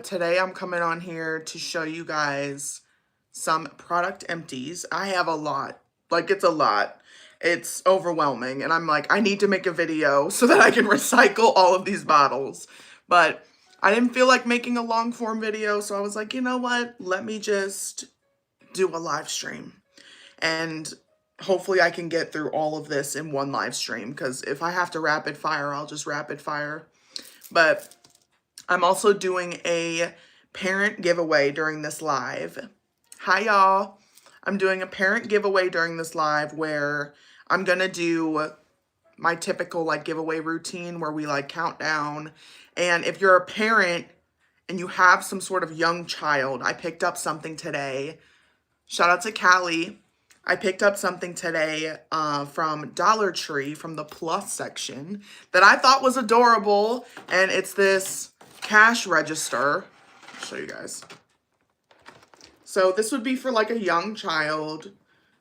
Today I'm coming on here to show you guys some product empties. I have a lot. Like, it's a lot. It's overwhelming. And I'm like, I need to make a video so that I can recycle all of these bottles. But I didn't feel like making a long form video. So I was like, you know what? Let me just do a live stream. And hopefully I can get through all of this in one live stream. Because if I have to rapid fire, I'll just rapid fire. But I'm also doing a parent giveaway during this live. Hi, y'all. I'm doing a parent giveaway during this live where I'm going to do my typical like giveaway routine where we like count down. And if you're a parent and you have some sort of young child, I picked up something today. Shout out to Callie. I picked up something today from Dollar Tree from the plus section that I thought was adorable. And it's this cash register. I'll show you guys. So this would be for like a young child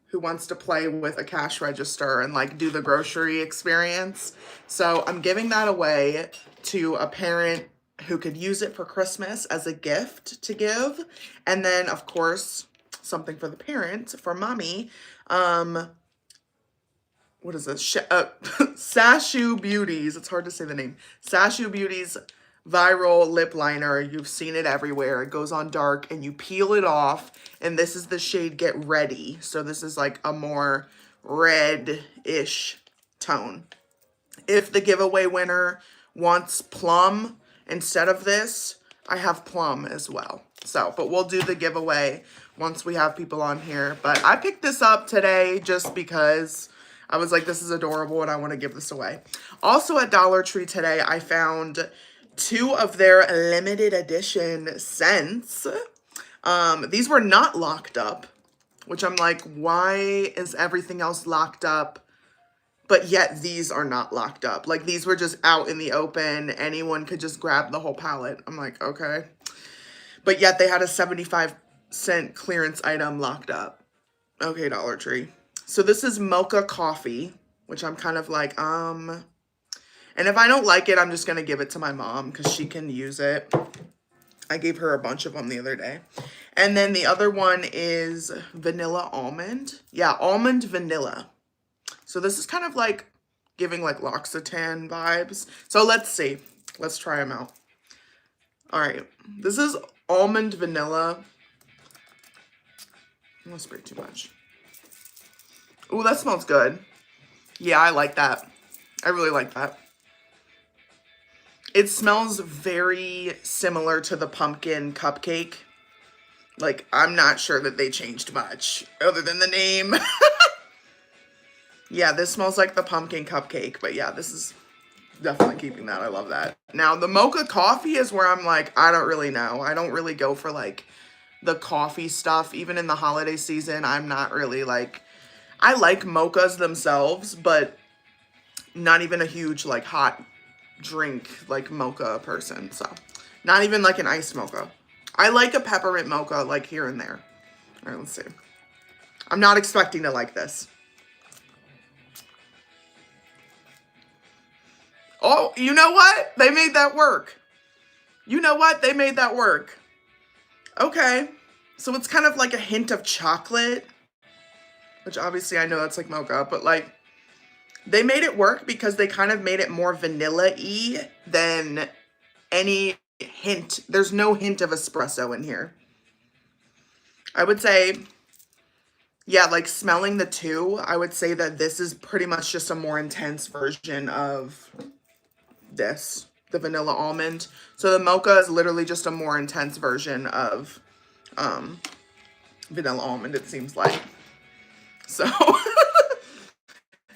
who wants to play with a cash register and like do the grocery experience. So I'm giving that away to a parent who could use it for Christmas as a gift to give. And then of course, something for the parent, for mommy. What is this? Sashu Beauties. It's hard to say the name. Sashu Beauties viral lip liner. You've seen it everywhere. It goes on dark and you peel it off. And this is the shade Get Ready. So this is like a more red-ish tone. If the giveaway winner wants plum instead of this, I have plum as well. So, but we'll do the giveaway once we have people on here. But I picked this up today just because I was like, this is adorable and I want to give this away. Also at Dollar Tree today, I found 2 of their limited edition scents. These were not locked up, which I'm like, why is everything else locked up? But yet these are not locked up. Like these were just out in the open. Anyone could just grab the whole palette. I'm like, okay. But yet they had a 75-cent clearance item locked up. Okay, Dollar Tree. So this is mocha coffee, which I'm kind of like, and if I don't like it, I'm just going to give it to my mom because she can use it. I gave her a bunch of them the other day. And then the other one is vanilla almond. Yeah, almond vanilla. So this is kind of like giving like L'Occitane vibes. So let's see. Let's try them out. All right. This is almond vanilla. I'm going to spray too much. Ooh, that smells good. Yeah, I like that. I really like that. It smells very similar to the pumpkin cupcake. Like, I'm not sure that they changed much other than the name. Yeah, this smells like the pumpkin cupcake. But yeah, this is definitely keeping that. I love that. Now, the mocha coffee is where I'm like, I don't really know. I don't really go for like the coffee stuff. Even in the holiday season, I'm not really like... I like mochas themselves, but not even a huge like hot drink like mocha person. So not even like an iced mocha. I like a peppermint mocha like here and there. All right, let's see. I'm not expecting to like this. Oh, you know what? They made that work. You know what? They made that work. Okay. So it's kind of like a hint of chocolate. Which obviously I know that's like mocha, but like they made it work because they kind of made it more vanilla-y than any hint. There's no hint of espresso in here. I would say, yeah, like smelling the 2, I would say that this is pretty much just a more intense version of this, the vanilla almond. So the mocha is literally just a more intense version of vanilla almond, it seems like. So,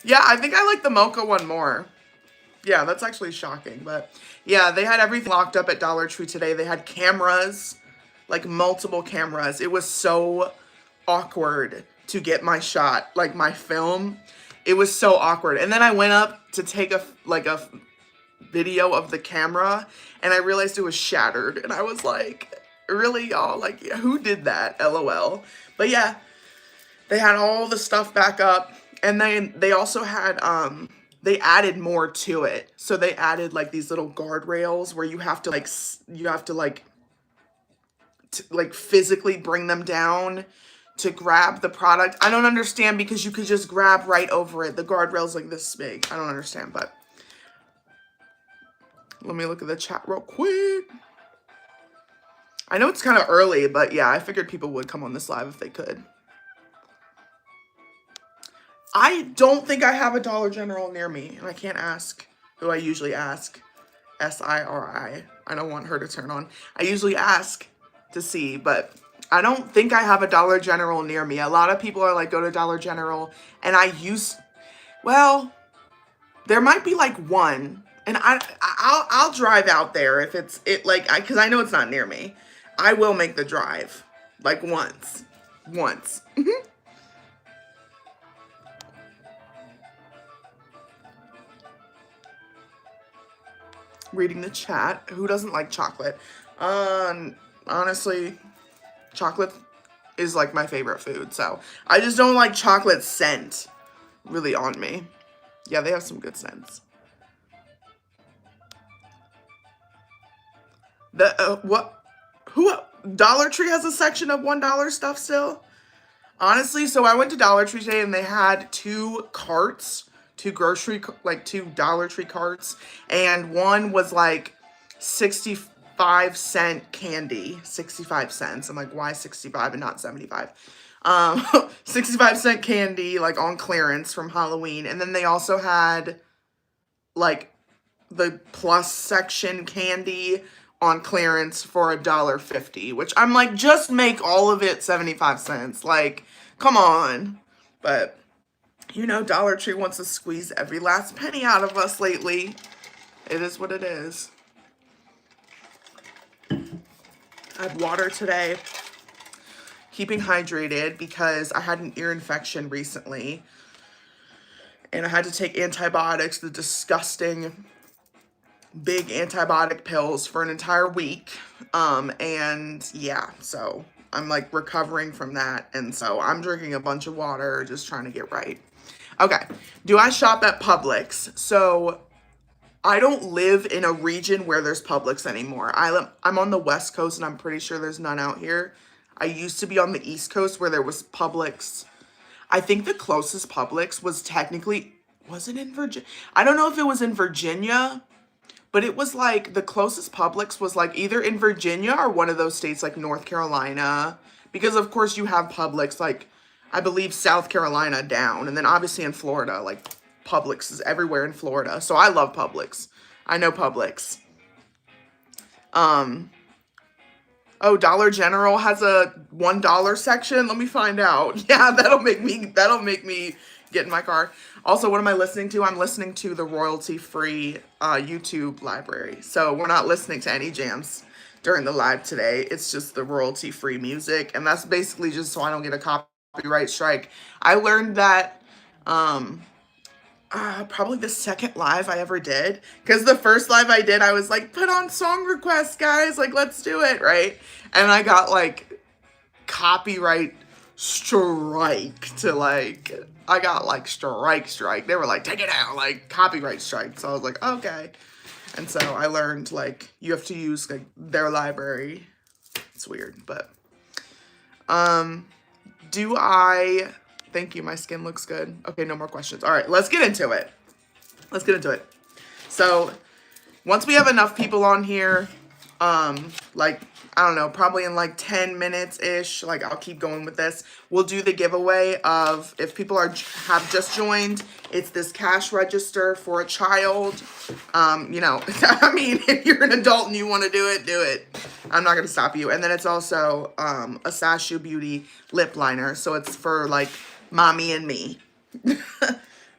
yeah, I think I like the mocha one more. Yeah, that's actually shocking. But, yeah, they had everything locked up at Dollar Tree today. They had cameras, like multiple cameras. It was so awkward to get my shot, like my film. It was so awkward. And then I went up to take a video of the camera, and I realized it was shattered. And I was like, really, y'all? Like, who did that? LOL. But, yeah. They had all the stuff back up, and then they also had, they added more to it. So they added like these little guardrails where you have to like to like physically bring them down to grab the product. I don't understand, because you could just grab right over it. The guardrail's like this big. I don't understand, but let me look at the chat real quick. I know it's kind of early, but yeah, I figured people would come on this live if they could. I don't think I have a Dollar General near me, and I can't ask who I usually ask. SIRI. I don't want her to turn on. I usually ask to see, but I don't think I have a Dollar General near me. A lot of people are like, go to Dollar General, and well, there might be like one, and I'll drive out there if it's like, because I know it's not near me. I will make the drive, like once. Reading the chat. Who doesn't like chocolate? Honestly, chocolate is like my favorite food, so I just don't like chocolate scent really on me. Yeah, they have some good scents. Dollar Tree has a section of $1 stuff still? Honestly, so I went to Dollar Tree today and they had two Dollar Tree carts, and one was like 65-cent candy. 65 cents. I'm like, why 65 and not 75? 65-cent candy, like on clearance from Halloween. And then they also had like the plus section candy on clearance for $1.50, which I'm like, just make all of it 75 cents. Like, come on. But you know, Dollar Tree wants to squeeze every last penny out of us lately. It is what it is. I had water today, keeping hydrated because I had an ear infection recently. And I had to take antibiotics, the disgusting big antibiotic pills for an entire week. And yeah, so I'm like recovering from that. And so I'm drinking a bunch of water, just trying to get right. Okay, do I shop at Publix? So I don't live in a region where there's Publix anymore. I'm on the West Coast, and I'm pretty sure there's none out here. I used to be on the East Coast where there was Publix. I think the closest Publix was wasn't in Virginia. I don't know if it was in Virginia, but it was like the closest Publix was like either in Virginia or one of those states like North Carolina. Because of course you have Publix like, I believe South Carolina down. And then obviously in Florida, like Publix is everywhere in Florida. So I love Publix. I know Publix. Oh, Dollar General has a $1 section. Let me find out. Yeah, that'll make me get in my car. Also, what am I listening to? I'm listening to the royalty-free YouTube library. So we're not listening to any jams during the live today. It's just the royalty-free music. And that's basically just so I don't get a copyright strike. I learned that probably the second live I ever did. Because the first live I did, I was like, put on song requests, guys. Like, let's do it, right? And I got, like, copyright strike to, like, I got, like, strike. They were like, take it out, like, copyright strike. So I was like, okay. And so I learned, like, you have to use, like, their library. It's weird, but, thank you, my skin looks good. Okay, no more questions. All right, let's get into it. So, once we have enough people on here, like, I don't know, probably in like 10 minutes-ish, like, I'll keep going with this. We'll do the giveaway of, if people have just joined, it's this cash register for a child. You know, I mean, if you're an adult and you want to do it. I'm not going to stop you. And then it's also a Sashu Beauty lip liner. So it's for, like, mommy and me. And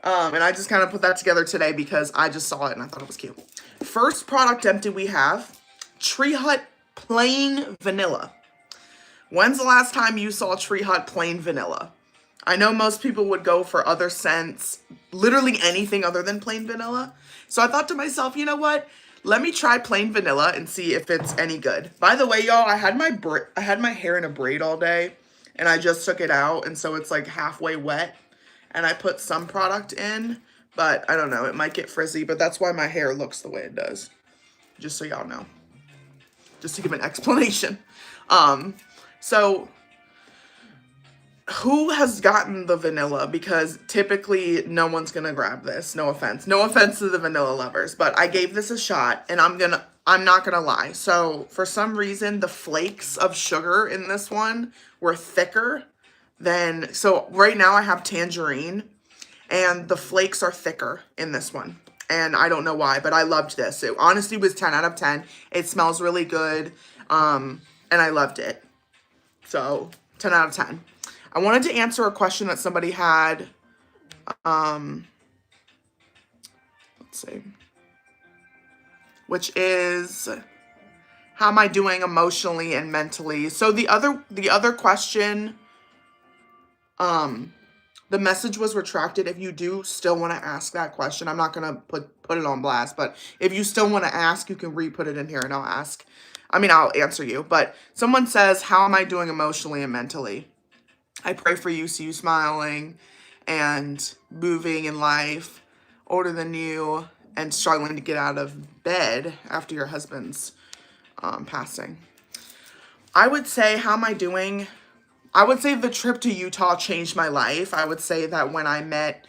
I just kind of put that together today because I just saw it and I thought it was cute. First product empty we have, Tree Hut Plain Vanilla. When's the last time you saw Tree Hut Plain Vanilla? I know most people would go for other scents, literally anything other than plain vanilla. So I thought to myself, you know what? Let me try plain vanilla and see if it's any good. By the way, y'all, I had my hair in a braid all day and I just took it out, and so it's like halfway wet. And I put some product in, but I don't know, it might get frizzy, but that's why my hair looks the way it does. Just so y'all know. just to give an explanation. So who has gotten the vanilla? Because typically no one's gonna grab this. No offense. No offense to the vanilla lovers, but I gave this a shot and I'm not gonna lie. So for some reason, the flakes of sugar in this one were thicker than, so right now I have tangerine and the flakes are thicker in this one. And I don't know why, but I loved this. It honestly was 10 out of 10. It smells really good. And I loved it. So 10 out of 10. I wanted to answer a question that somebody had. Let's see. Which is, how am I doing emotionally and mentally? So the other question, the message was retracted. If you do still want to ask that question, I'm not going to put it on blast, but if you still want to ask, you can re-put it in here and I'll answer you. But someone says, how am I doing emotionally and mentally? I pray for you, see you smiling and moving in life, older than you, and struggling to get out of bed after your husband's passing. I would say, how am I doing? I would say the trip to Utah changed my life. I would say that when I met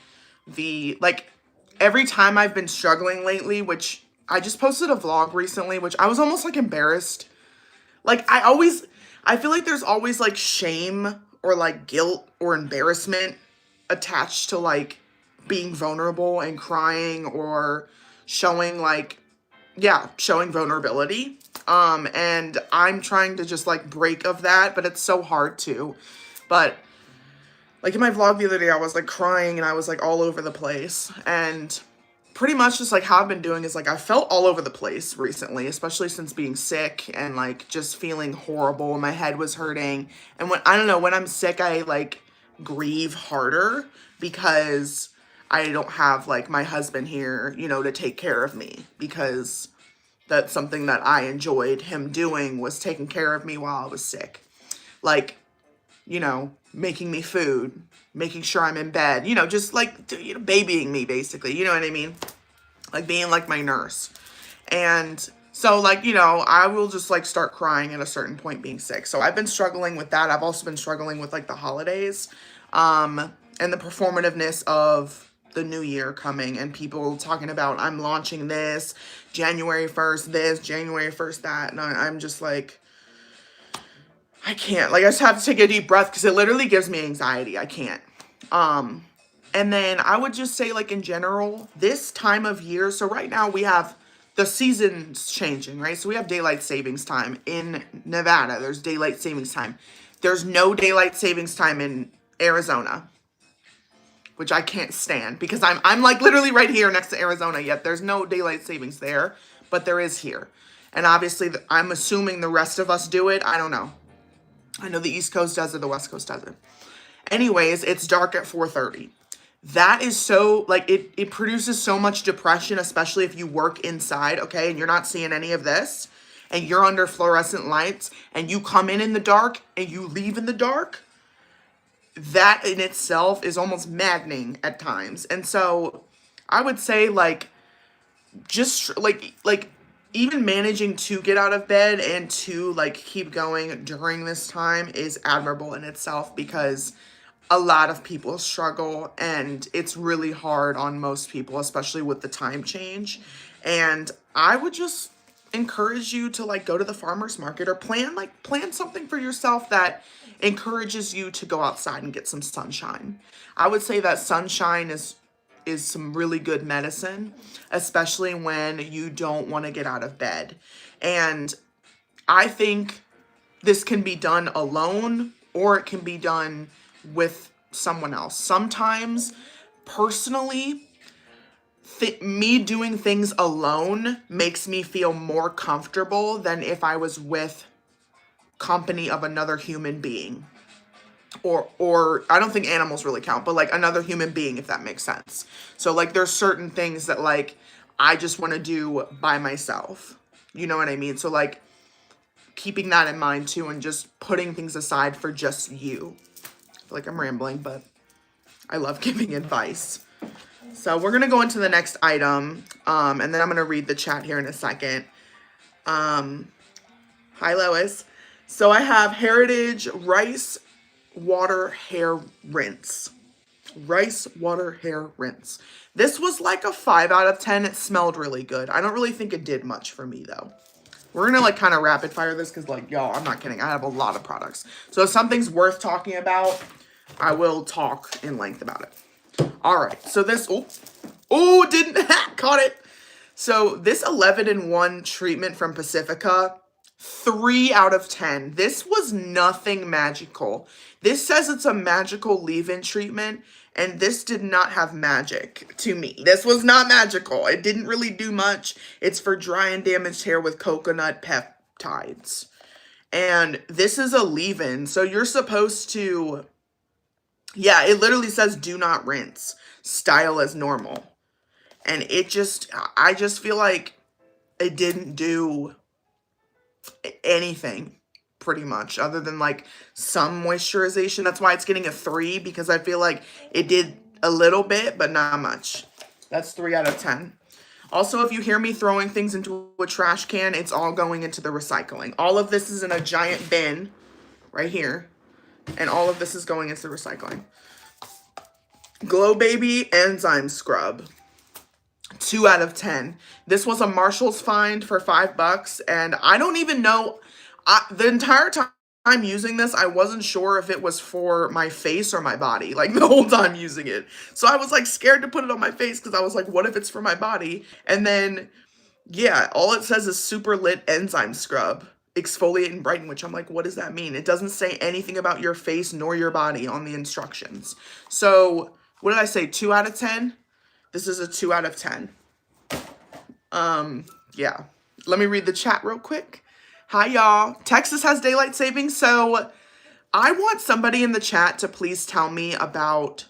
every time I've been struggling lately, which I just posted a vlog recently, which I was almost like embarrassed. I feel like there's always like shame or like guilt or embarrassment attached to like being vulnerable and crying or showing showing vulnerability. And I'm trying to just like break of that, but it's so hard to. But like in my vlog the other day, I was like crying and I was like all over the place. And pretty much just like how I've been doing is like I felt all over the place recently, especially since being sick and like just feeling horrible. My head was hurting. And when I'm sick, I like grieve harder because I don't have like my husband here, to take care of me, because that's something that I enjoyed him doing, was taking care of me while I was sick. Like, making me food, making sure I'm in bed, just like, babying me basically, you know what I mean? Like being like my nurse. And so like, I will just like start crying at a certain point being sick. So I've been struggling with that. I've also been struggling with like the holidays, and the performativeness of the new year coming and people talking about I'm launching this January 1st, this January 1st, that. And I'm just like, I can't, like, I just have to take a deep breath because it literally gives me anxiety. I can't. And then I would just say, like, in general, this time of year, so right now we have the seasons changing, right? So we have daylight savings time in Nevada. There's daylight savings time. There's no daylight savings time in Arizona, which I can't stand because I'm like literally right here next to Arizona, yet there's no daylight savings there, but there is here. And obviously I'm assuming the rest of us do it. I don't know. I know the East Coast does it, the West Coast doesn't. Anyways, it's dark at 4:30. That is so, like, it produces so much depression, especially if you work inside, okay, and you're not seeing any of this, and you're under fluorescent lights, and you come in the dark, and you leave in the dark. That in itself is almost maddening at times. And so I would say, like, just, like, even managing to get out of bed and to, like, keep going during this time is admirable in itself, because a lot of people struggle and it's really hard on most people, especially with the time change. And I would just encourage you to like go to the farmer's market or plan something for yourself that encourages you to go outside and get some sunshine. I would say that sunshine is some really good medicine, especially when you don't want to get out of bed. And I think this can be done alone or it can be done with someone else. Sometimes, personally, me doing things alone makes me feel more comfortable than if I was with company of another human being. Or I don't think animals really count, but like another human being, if that makes sense. So like there's certain things that like I just want to do by myself. You know what I mean? So like keeping that in mind too, and just putting things aside for just you. I feel like I'm rambling, but I love giving advice. So we're going to go into the next item, and then I'm going to read the chat here in a second. How Hi, Lois. So I have Heritage Rice Water Hair Rinse. Rice Water Hair Rinse. This was like a 5 out of 10. It smelled really good. I don't really think it did much for me though. We're gonna like kind of rapid fire this because like, y'all, I'm not kidding. I have a lot of products. So if something's worth talking about, I will talk in length about it. All right, so this, didn't, caught it. So this 11-in-1 treatment from Pacifica, 3 out of 10. This was nothing magical. This says it's a magical leave-in treatment, and this did not have magic to me. This was not magical. It didn't really do much. It's for dry and damaged hair with coconut peptides. And this is a leave-in, so you're supposed to, yeah, it literally says do not rinse. Style as normal. And it just, I just feel like it didn't do anything pretty much other than like some moisturization. That's why it's getting a 3 because I feel like it did a little bit, but not much. That's 3 out of 10. Also, if you hear me throwing things into a trash can, it's all going into the recycling. All of this is in a giant bin right here. And all of this is going into the recycling. Glow Baby Enzyme Scrub. 2 out of 10. This was a Marshall's find for $5, and I don't even know. The entire time I'm using this, I wasn't sure if it was for my face or my body, like the whole time using it. So I was like scared to put it on my face because I was like, what if it's for my body? And then, yeah, all it says is super lit enzyme scrub, exfoliate and brighten, which I'm like, what does that mean? It doesn't say anything about your face nor your body on the instructions. So what did I say? 2 out of 10? This is a 2 out of 10. Yeah. Let me read the chat real quick. Hi, y'all. Texas has daylight savings, so I want somebody in the chat to please tell me about,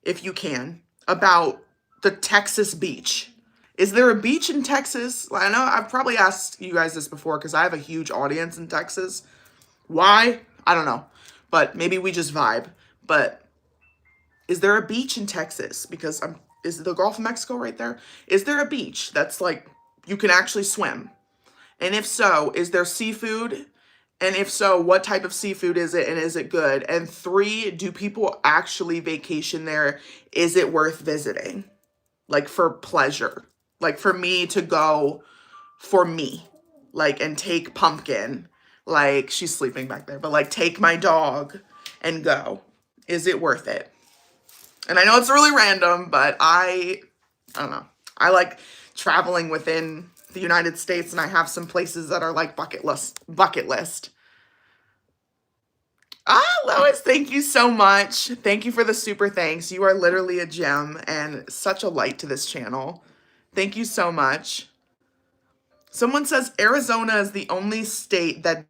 if you can, about the Texas beach. Is there a beach in Texas? I know I've probably asked you guys this before because I have a huge audience in Texas. Why? I don't know. But maybe we just vibe. But is there a beach in Texas? Because is the Gulf of Mexico right there? Is there a beach that's like you can actually swim? And if so, is there seafood? And if so, what type of seafood is it and is it good? And 3, do people actually vacation there? Is it worth visiting? Like for pleasure. Like for me to go for me. Like and take Pumpkin. Like she's sleeping back there. But like take my dog and go. Is it worth it? And I know it's really random, but I don't know. I like traveling within the United States, and I have some places that are like bucket list. Ah, Lois, thank you so much. Thank you for the super thanks. You are literally a gem and such a light to this channel. Thank you so much. Someone says Arizona is the only state that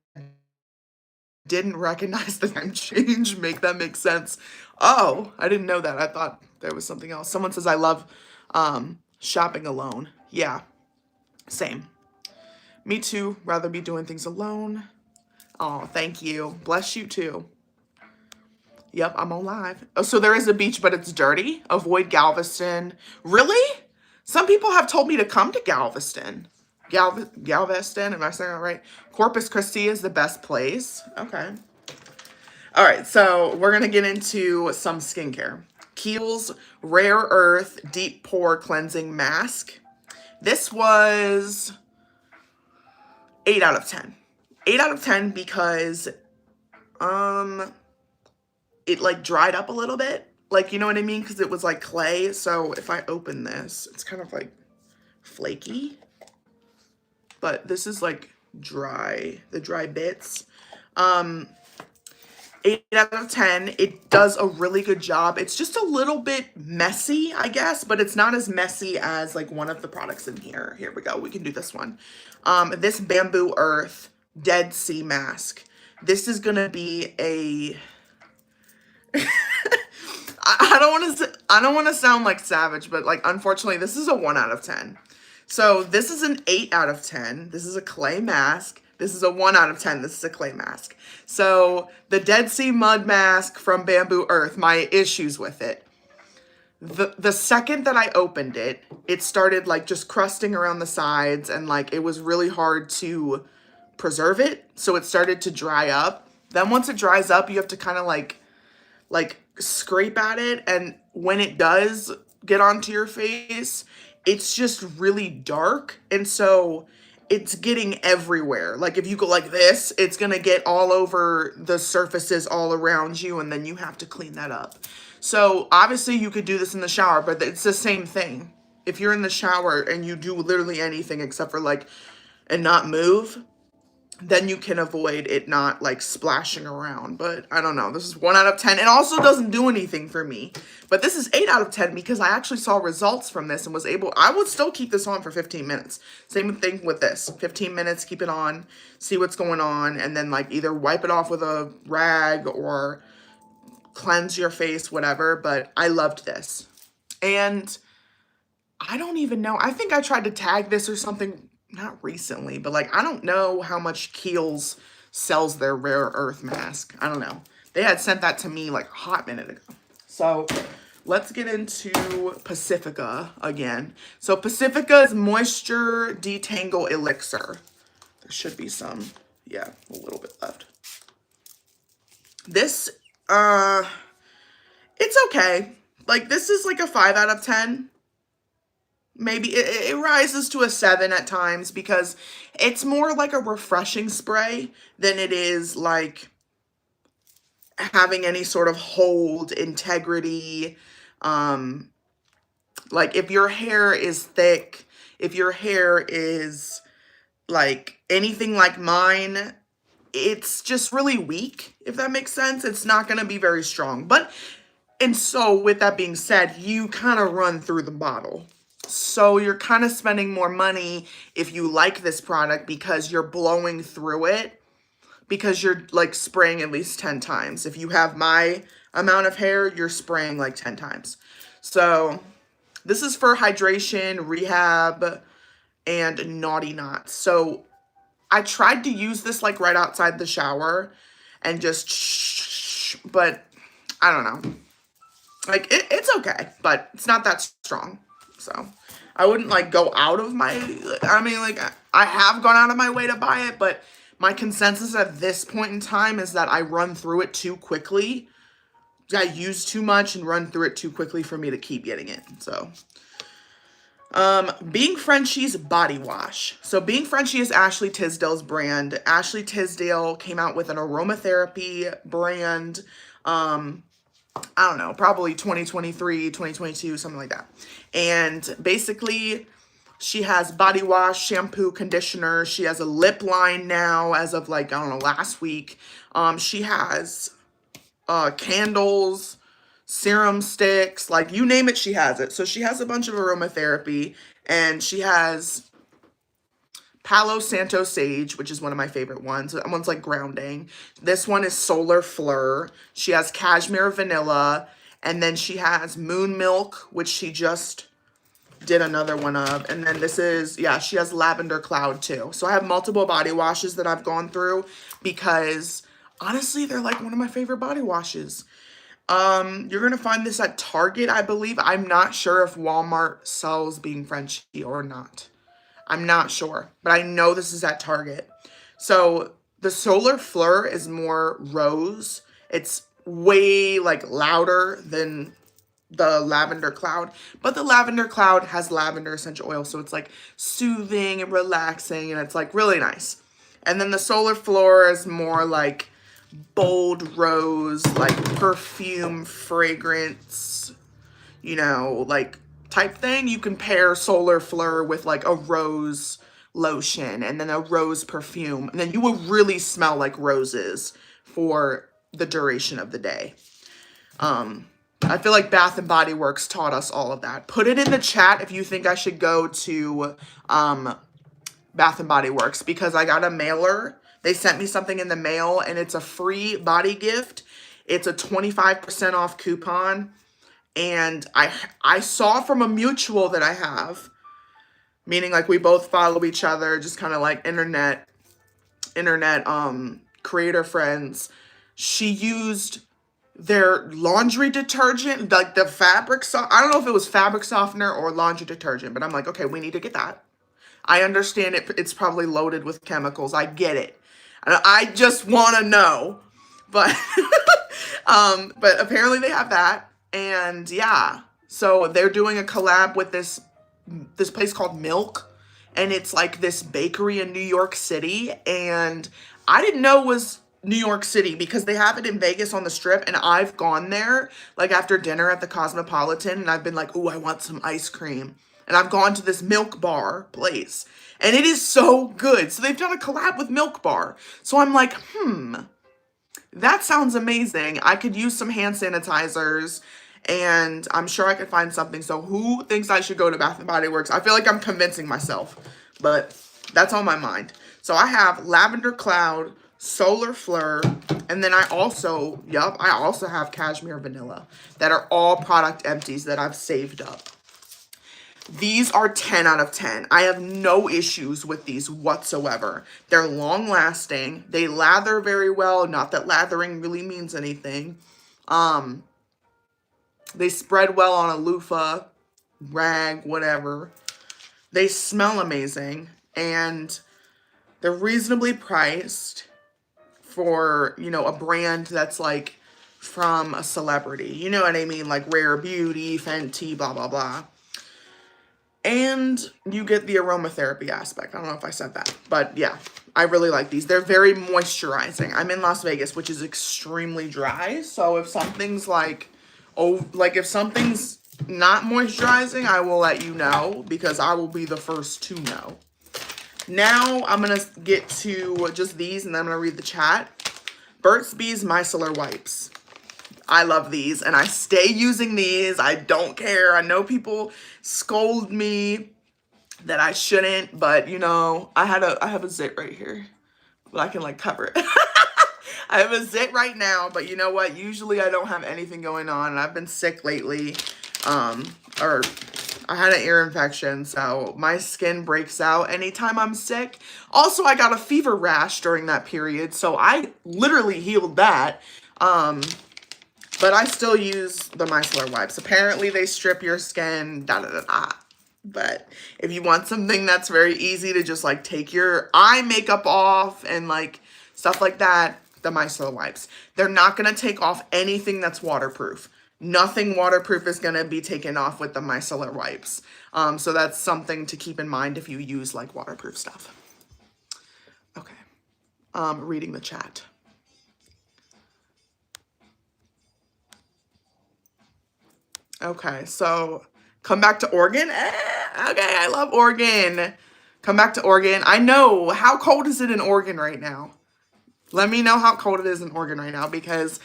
didn't recognize the time change. Make that make sense. Oh, I didn't know that. I thought there was something else. Someone says I love shopping alone. Yeah, same. Me too. Rather be doing things alone. Oh, thank you. Bless you too. Yep, I'm on live. Oh, so there is a beach, but it's dirty. Avoid Galveston. Really? Some people have told me to come to Galveston. Galveston, am I saying that right? Corpus Christi is the best place. Okay. All right, so we're going to get into some skincare. Kiehl's Rare Earth Deep Pore Cleansing Mask. This was 8 out of 10. 8 out of 10 because it like dried up a little bit. Like, you know what I mean? Because it was like clay. So if I open this, it's kind of like flaky. But this is like dry, the dry bits. 8 out of 10. It does a really good job. It's just a little bit messy, I guess, but it's not as messy as like one of the products in here. Here we go. We can do this one. This Bamboo Earth Dead Sea Mask. This is going to be a... I don't want to sound like savage, but like unfortunately this is a 1 out of 10. So this is an 8 out of 10. This is a clay mask. This is a 1 out of 10. This is a clay mask. So the Dead Sea Mud Mask from Bamboo Earth, my issues with it. The second that I opened it, it started like just crusting around the sides and like it was really hard to preserve it. So it started to dry up. Then once it dries up, you have to kind of like scrape at it, and when it does get onto your face, it's just really dark, and so it's getting everywhere. Like if you go like this, it's gonna get all over the surfaces all around you, and then you have to clean that up. So obviously you could do this in the shower, but it's the same thing. If you're in the shower and you do literally anything except for like and not move, then you can avoid it not like splashing around. But I don't know, this is 1 out of 10. It also doesn't do anything for me, but this is 8 out of 10 because I actually saw results from this and was able, I would still keep this on for 15 minutes. Same thing with this, 15 minutes, keep it on, see what's going on, and then like either wipe it off with a rag or cleanse your face, whatever. But I loved this. And I don't even know, I think I tried to tag this or something, not recently, but like I don't know how much Kiehl's sells their rare earth mask. I don't know. They had sent that to me like a hot minute ago. So let's get into Pacifica again. So Pacifica's Moisture Detangle Elixir. There should be some, yeah, a little bit left. This, it's okay. Like this is like a 5 out of 10. Maybe it rises to a 7 at times because it's more like a refreshing spray than it is like having any sort of hold, integrity. Like if your hair is thick, if your hair is like anything like mine, it's just really weak, if that makes sense. It's not going to be very strong. But, and so with that being said, you kind of run through the bottle. So you're kind of spending more money if you like this product because you're blowing through it, because you're like spraying at least 10 times. If you have my amount of hair, you're spraying like 10 times. So this is for hydration, rehab, and naughty knots. So I tried to use this like right outside the shower and just but I don't know. Like it's okay, but it's not that strong. So I wouldn't like go out of my, I mean like I have gone out of my way to buy it, but my consensus at this point in time is that I run through it too quickly. I use too much and run through it too quickly for me to keep getting it. So Being Frenchie's body wash. So Being Frenchie is Ashley Tisdale's brand. Ashley Tisdale came out with an aromatherapy brand, I don't know, probably 2023, 2022, something like that. And basically, she has body wash, shampoo, conditioner. She has a lip line now as of like, I don't know, last week. She has candles, serum sticks, like you name it, she has it. So she has a bunch of aromatherapy, and she has Palo Santo Sage, which is one of my favorite ones. That one's like grounding. This one is Solar Fleur. She has Cashmere Vanilla. And then she has Moon Milk, which she just did another one of. And then this is, yeah, she has Lavender Cloud too. So I have multiple body washes that I've gone through because honestly, they're like one of my favorite body washes. You're going to find this at Target, I believe. I'm not sure if Walmart sells Being Frenchie or not. I'm not sure, but I know this is at Target. So the Solar Fleur is more rose. It's way like louder than the Lavender Cloud, but the Lavender Cloud has lavender essential oil. So it's like soothing and relaxing, and it's like really nice. And then the Solar Fleur is more like bold rose, like perfume, fragrance, you know, like type thing. You can pair Solar Fleur with like a rose lotion and then a rose perfume, and then you will really smell like roses for the duration of the day. I feel like Bath and Body Works taught us all of that. Put it in the chat if you think I should go to Bath and Body Works, because I got a mailer. They sent me something in the mail, and it's a free body gift. It's a 25% off coupon. And I saw from a mutual that I have, meaning like we both follow each other, just kind of like internet creator friends. She used their laundry detergent, like the fabric I don't know if it was fabric softener or laundry detergent, but I'm like, okay, we need to get that. I understand it's probably loaded with chemicals. I get it. I just want to know. But but apparently they have that. And yeah. So they're doing a collab with this place called Milk, and it's like this bakery in New York City, and I didn't know it was New York City because they have it in Vegas on the Strip, and I've gone there like after dinner at the Cosmopolitan, and I've been like, "Ooh, I want some ice cream." And I've gone to this Milk Bar place, and it is so good. So they've done a collab with Milk Bar. So I'm like, that sounds amazing. I could use some hand sanitizers, and I'm sure I could find something. So who thinks I should go to Bath& Body Works? I feel like I'm convincing myself, but that's on my mind. So I have Lavender Cloud, Solar Fleur, and then I also have Cashmere Vanilla that are all product empties that I've saved up. These are 10 out of 10. I have no issues with these whatsoever. They're long lasting. They lather very well. Not that lathering really means anything. They spread well on a loofah, rag, whatever. They smell amazing. And they're reasonably priced for, you know, a brand that's like from a celebrity. You know what I mean? Like Rare Beauty, Fenty, blah, blah, blah. And you get the aromatherapy aspect. I don't know if I said that, but yeah, I really like these. They're very moisturizing. I'm in Las Vegas, which is extremely dry. So if something's like, if something's not moisturizing, I will let you know because I will be the first to know. Now I'm going to get to just these and then I'm going to read the chat. Burt's Bees Micellar Wipes. I love these and I stay using these. I don't care. I know people scold me that I shouldn't, but you know, I have a zit right here, but I can like cover it. I have a zit right now, but you know what? Usually I don't have anything going on and I've been sick lately. Or I had an ear infection, so my skin breaks out anytime I'm sick. Also, I got a fever rash during that period, so I literally healed that. But I still use the micellar wipes. Apparently, they strip your skin, da-da-da-da. But if you want something that's very easy to just, like, take your eye makeup off and, like, stuff like that, the micellar wipes. They're not going to take off anything that's waterproof. Nothing waterproof is going to be taken off with the micellar wipes. So that's something to keep in mind if you use, like, waterproof stuff. Okay. Reading the chat. Okay, so come back to Oregon. Okay, I love Oregon. Come back to Oregon. I know. How cold is it in Oregon right now? Let me know how cold it is in Oregon right now because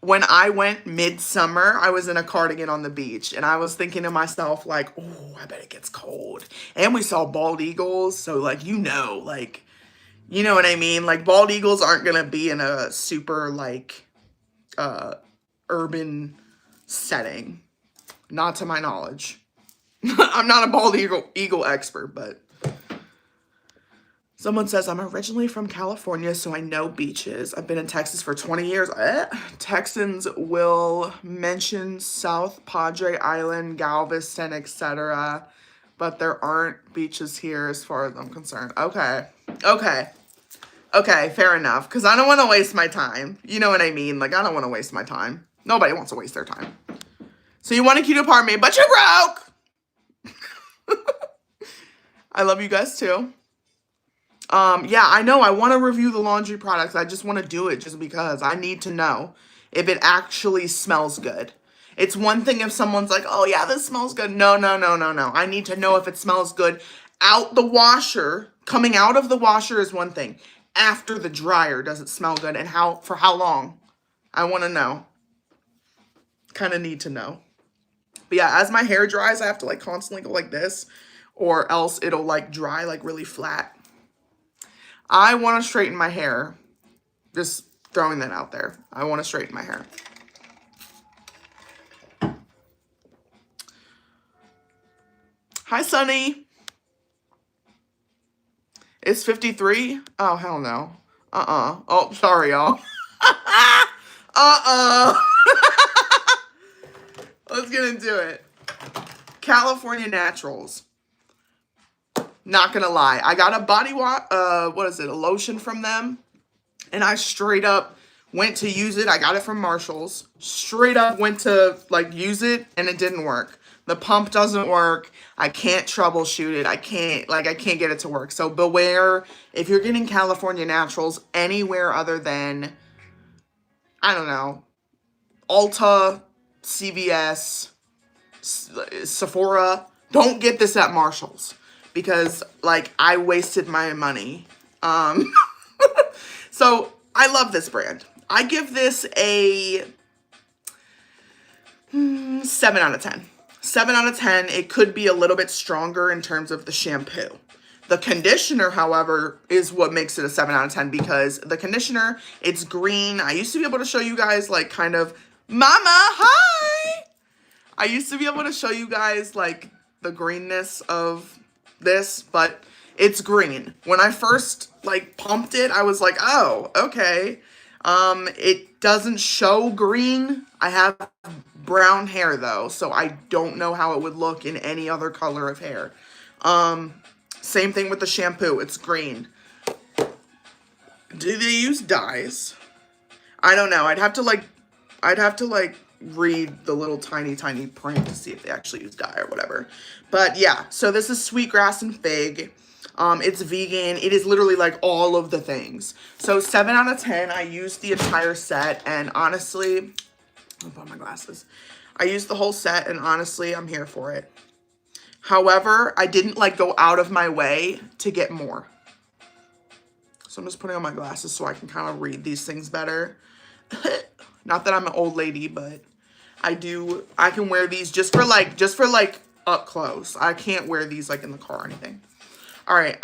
when I went midsummer, I was in a cardigan on the beach and I was thinking to myself like, oh, I bet it gets cold. And we saw bald eagles. So like, you know what I mean? Like bald eagles aren't going to be in a super like urban setting. Not to my knowledge. I'm not a bald eagle expert, but someone says, I'm originally from California, so I know beaches. I've been in Texas for 20 years. Texans will mention South Padre Island, Galveston, etc., but there aren't beaches here as far as I'm concerned. Okay, fair enough, because I don't want to waste my time. You know what I mean? Like, I don't want to waste my time. Nobody wants to waste their time. So you want a cute apartment, but you're broke! I love you guys, too. Yeah, I know. I want to review the laundry products. I just want to do it just because I need to know if it actually smells good. It's one thing if someone's like, oh, yeah, this smells good. No. I need to know if it smells good out the washer. Coming out of the washer is one thing. After the dryer, does it smell good? And for how long? I want to know. Kind of need to know. But yeah, as my hair dries, I have to like constantly go like this or else it'll like dry like really flat. I want to straighten my hair. Just throwing that out there. I want to straighten my hair. Hi, Sunny. It's 53? Oh, hell no. Oh, sorry, y'all. Let's get into it. California Naturals. Not gonna lie. I got a body wash, what is it, a lotion from them. And I straight up went to use it. I got it from Marshall's. Straight up went to like use it and it didn't work. The pump doesn't work. I can't troubleshoot it. I can't get it to work. So beware if you're getting California Naturals anywhere other than, I don't know, Ulta, CVS, Sephora. Don't get this at Marshall's because like I wasted my money. So I love this brand. I give this a 7 out of 10. 7 out of 10. It could be a little bit stronger in terms of the shampoo. The conditioner, however, is what makes it a 7 out of 10 because the conditioner, it's green. I used to be able to show you guys like kind of, Mama, hi! I used to be able to show you guys like the greenness of this, but it's green. When I first like pumped it, I was like, oh, okay. It doesn't show green. I have brown hair though, so I don't know how it would look in any other color of hair. Same thing with the shampoo. It's green. Do they use dyes? I don't know. I'd have to like read the little tiny print to see if they actually use dye or whatever. But yeah, so this is sweetgrass and fig. It's vegan. It is literally like all of the things. So 7 out of 10. I used the entire set and honestly, I'll put on my glasses. I used the whole set and honestly, I'm here for it. However, I didn't like go out of my way to get more. So I'm just putting on my glasses so I can kind of read these things better. Not that I'm an old lady, but I can wear these just for like up close. I can't wear these like in the car or anything. All right,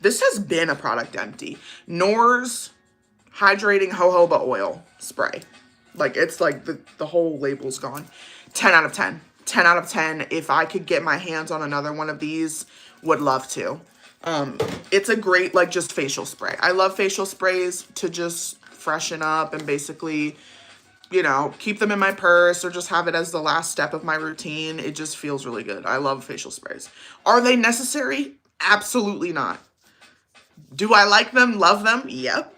this has been a product empty. Nor's Hydrating Jojoba Oil Spray. Like, it's like the whole label's gone. 10 out of 10. 10 out of 10. If I could get my hands on another one of these, would love to. It's a great, like, just facial spray. I love facial sprays to just freshen up and basically, you know, keep them in my purse or just have it as the last step of my routine. It just feels really good. I love facial sprays. Are they necessary? Absolutely not. Do I like them? Love them? Yep.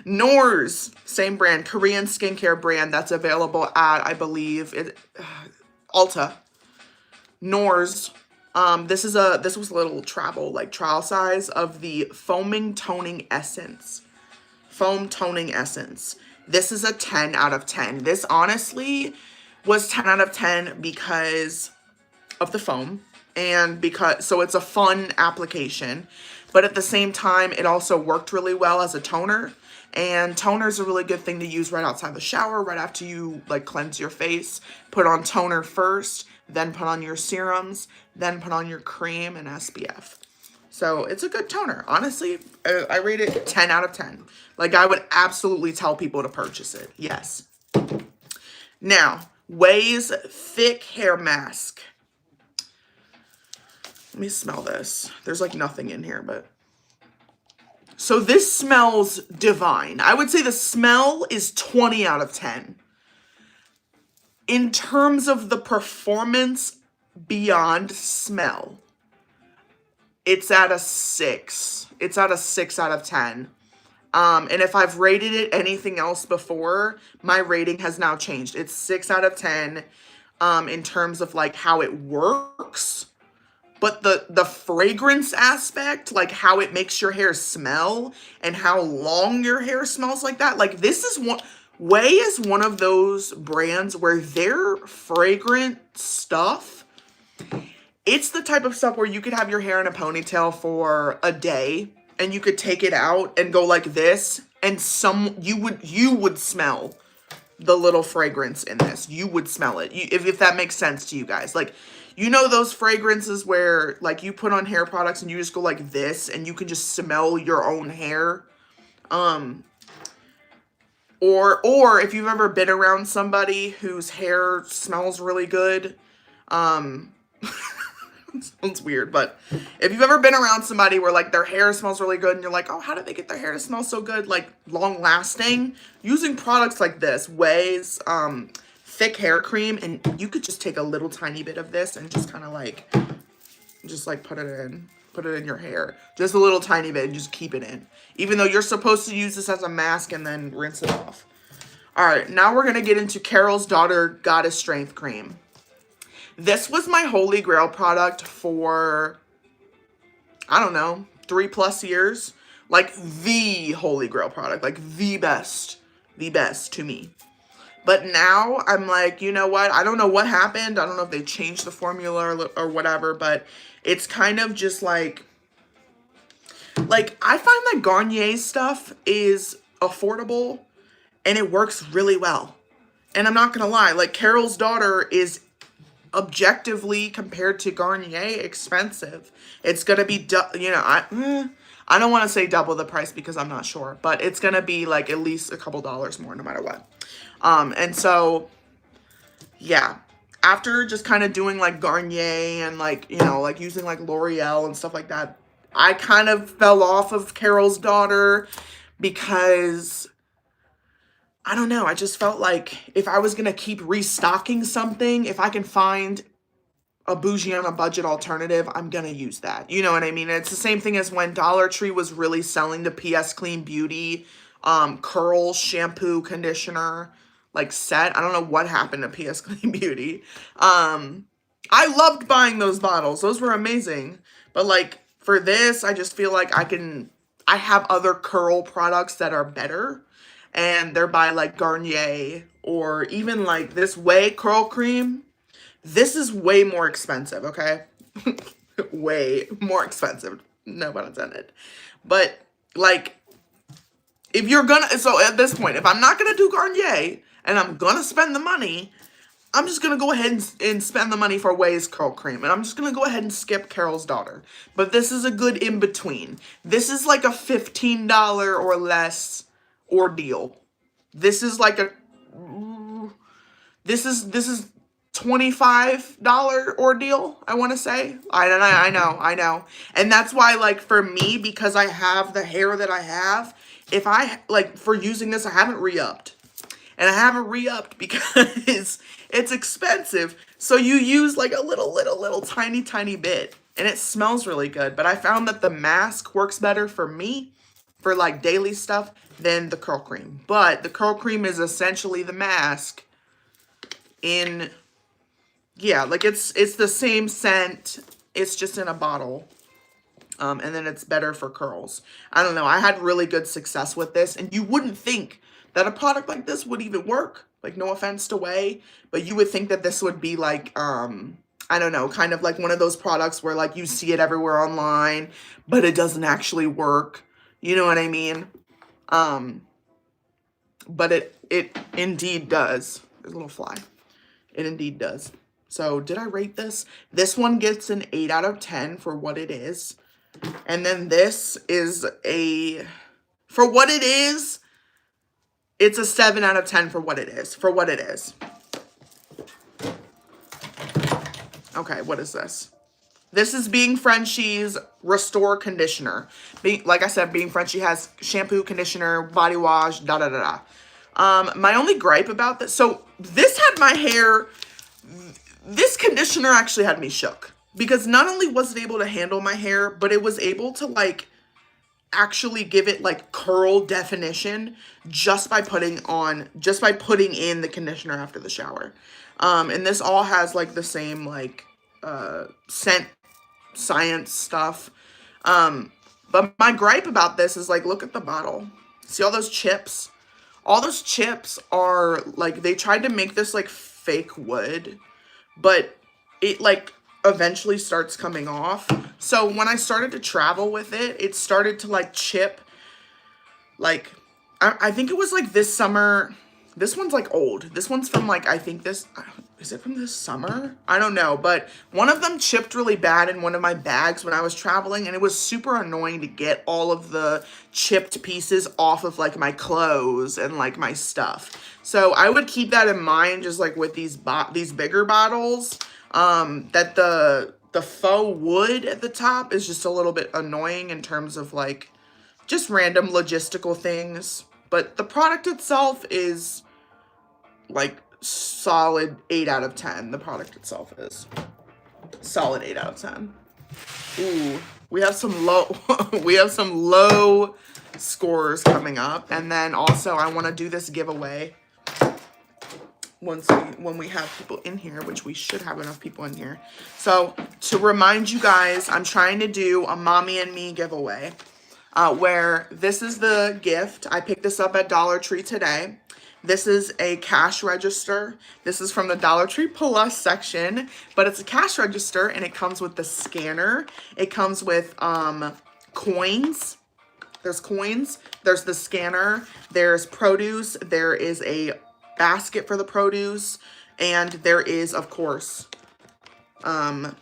Nor's, same brand, Korean skincare brand that's available at, I believe, Ulta. Nor's. This was a little trial size of the Foaming Toning Essence. Foam Toning Essence. This is a 10 out of 10. This honestly was 10 out of 10 because of the foam and so it's a fun application, but at the same time, it also worked really well as a toner. And toner is a really good thing to use right outside the shower, right after you like cleanse your face. Put on toner first, then put on your serums, then put on your cream and SPF. So it's a good toner. Honestly, I rate it 10 out of 10. Like, I would absolutely tell people to purchase it. Yes. Now, Ouai's Thick Hair Mask. Let me smell this. There's like nothing in here, but... So this smells divine. I would say the smell is 20 out of 10. In terms of the performance beyond smell, it's at a 6. It's at a 6 out of 10. And if I've rated it anything else before, my rating has now changed. It's 6 out of 10 in terms of like how it works. But the fragrance aspect, like how it makes your hair smell and how long your hair smells like that, like this is one, Ouai is one of those brands where their fragrant stuff, it's the type of stuff where you could have your hair in a ponytail for a day and you could take it out and go like this and you would smell the little fragrance in this. You would smell it. If that makes sense to you guys. Like, you know those fragrances where, like, you put on hair products and you just go like this and you can just smell your own hair? Or if you've ever been around somebody whose hair smells really good, it sounds weird, but if you've ever been around somebody where, like, their hair smells really good and you're like, oh, how did they get their hair to smell so good, like, long-lasting? Using products like this, Ouai's, thick hair cream, and you could just take a little tiny bit of this and just kind of like Just like put it in your hair. Just a little tiny bit and just keep it in. Even though you're supposed to use this as a mask and then rinse it off. All right, now we're gonna get into Carol's Daughter Goddess Strength Cream. This was my holy grail product for, I don't know, 3+ years. Like the holy grail product, like the best to me. But now I'm like, you know what? I don't know what happened. I don't know if they changed the formula or whatever, but it's kind of just like I find that Garnier stuff is affordable and it works really well. And I'm not gonna lie, like Carol's Daughter is objectively compared to Garnier expensive. It's gonna be, you know, I don't want to say double the price because I'm not sure, but it's gonna be like at least a couple dollars more no matter what. And so, yeah, after just kind of doing like Garnier and like, you know, like using like L'Oreal and stuff like that, I kind of fell off of Carol's Daughter because I don't know. I just felt like if I was going to keep restocking something, if I can find a bougie on a budget alternative, I'm going to use that. You know what I mean? It's the same thing as when Dollar Tree was really selling the PS Clean Beauty curl shampoo conditioner like set. I don't know what happened to PS Clean Beauty. I loved buying those bottles. Those were amazing. But like for this, I just feel like I have other curl products that are better. And they're by like Garnier or even like this Way curl cream. This is way more expensive, okay? Way more expensive. No pun intended. But like if you're gonna, so at this point, if I'm not gonna do Garnier and I'm gonna spend the money, I'm just gonna go ahead and spend the money for Way's curl cream. And I'm just gonna go ahead and skip Carol's Daughter. But this is a good in-between. This is like a $15 or less ordeal. This is like a, this is $25 ordeal, I want to say. I know. And that's why, like, for me, because I have the hair that I have, if I, like, for using this, I haven't re-upped. And I haven't re-upped because it's expensive. So you use, like, a little tiny bit. And it smells really good. But I found that the mask works better for me, for, like, daily stuff, than the curl cream. But the curl cream is essentially the mask in... Yeah, like it's the same scent. It's just in a bottle. And then it's better for curls. I don't know. I had really good success with this. And you wouldn't think that a product like this would even work. Like, no offense to Way. But you would think that this would be like, I don't know, kind of like one of those products where like you see it everywhere online. But it doesn't actually work. You know what I mean? But it indeed does. There's a little fly. It indeed does. So, did I rate this? This one gets an 8 out of 10 for what it is. And then this is for what it is, it's a 7 out of 10 for what it is. Okay, what is this? This is Being Frenchie's Restore Conditioner. Like I said, Being Frenchie has shampoo, conditioner, body wash, da-da-da-da. My only gripe about this, so this had my hair... This conditioner actually had me shook because not only was it able to handle my hair, but it was able to like actually give it like curl definition just by putting in the conditioner after the shower. And this all has like the same like scent science stuff. But my gripe about this is like, look at the bottle. See all those chips? All those chips are like, they tried to make this like fake wood. But it, like, eventually starts coming off. So, when I started to travel with it, it started to, like, chip. Like, I think it was, like, this summer. This one's, like, old. This one's from, like, I think this... Is it from this summer? I don't know. But one of them chipped really bad in one of my bags when I was traveling. And it was super annoying to get all of the chipped pieces off of, like, my clothes and, like, my stuff. So I would keep that in mind just, like, with these bigger bottles. That the faux wood at the top is just a little bit annoying in terms of, like, just random logistical things. But the product itself is, like... solid 8 out of 10. The product itself is solid 8 out of 10. Ooh, we have some low, we have some low scores coming up. And then also I want to do this giveaway when we have people in here, which we should have enough people in here. So to remind you guys, I'm trying to do a mommy and me giveaway, where this is the gift. I picked this up at Dollar Tree today. This is a cash register. This is from the Dollar Tree Plus section, but it's a cash register and it comes with the scanner. It comes with coins. There's coins. There's the scanner. There's produce. There is a basket for the produce, and there is, of course, the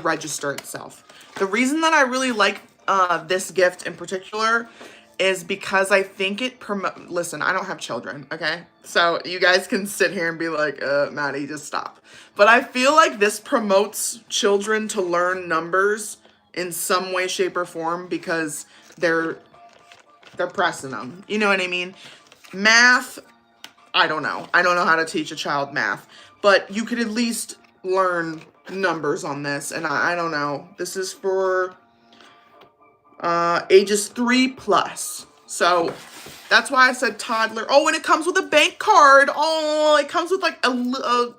register itself. The reason that I really like this gift in particular is because I think it listen, I don't have children, okay? So you guys can sit here and be like, Maddie, just stop. But I feel like this promotes children to learn numbers in some way, shape, or form because they're pressing them. You know what I mean? Math, I don't know. I don't know how to teach a child math, but you could at least learn numbers on this. And I don't know. This is for ages 3+. So that's why I said toddler. Oh, and it comes with a bank card. Oh, it comes with like a